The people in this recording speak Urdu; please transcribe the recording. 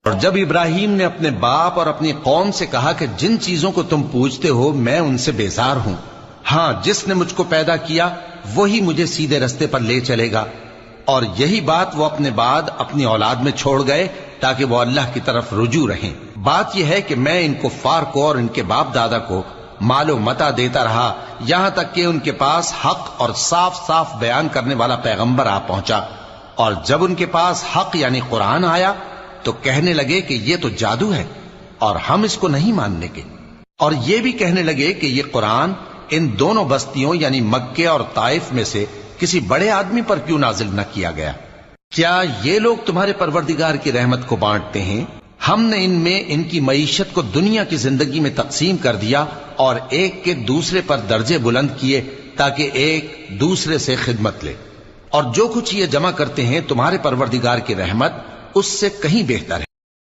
اور جب ابراہیم نے اپنے باپ اور اپنی قوم سے کہا کہ جن چیزوں کو تم پوجتے ہو میں ان سے بیزار ہوں، ہاں جس نے مجھ کو پیدا کیا وہی مجھے سیدھے رستے پر لے چلے گا، اور یہی بات وہ اپنے بعد اپنی اولاد میں چھوڑ گئے تاکہ وہ اللہ کی طرف رجوع رہیں۔ بات یہ ہے کہ میں ان کفار کو اور ان کے باپ دادا کو مال و متاع دیتا رہا یہاں تک کہ ان کے پاس حق اور صاف صاف بیان کرنے والا پیغمبر آ پہنچا، اور جب ان کے پاس حق یعنی قرآن آیا تو کہنے لگے کہ یہ تو جادو ہے اور ہم اس کو نہیں ماننے کے، اور یہ بھی کہنے لگے کہ یہ قرآن ان دونوں بستیوں یعنی مکے اور طائف میں سے کسی بڑے آدمی پر کیوں نازل نہ کیا گیا؟ کیا یہ لوگ تمہارے پروردگار کی رحمت کو بانٹتے ہیں؟ ہم نے ان میں ان کی معیشت کو دنیا کی زندگی میں تقسیم کر دیا اور ایک کے دوسرے پر درجے بلند کیے تاکہ ایک دوسرے سے خدمت لے، اور جو کچھ یہ جمع کرتے ہیں تمہارے پروردگار کی رحمت اس سے کہیں بہتر ہے۔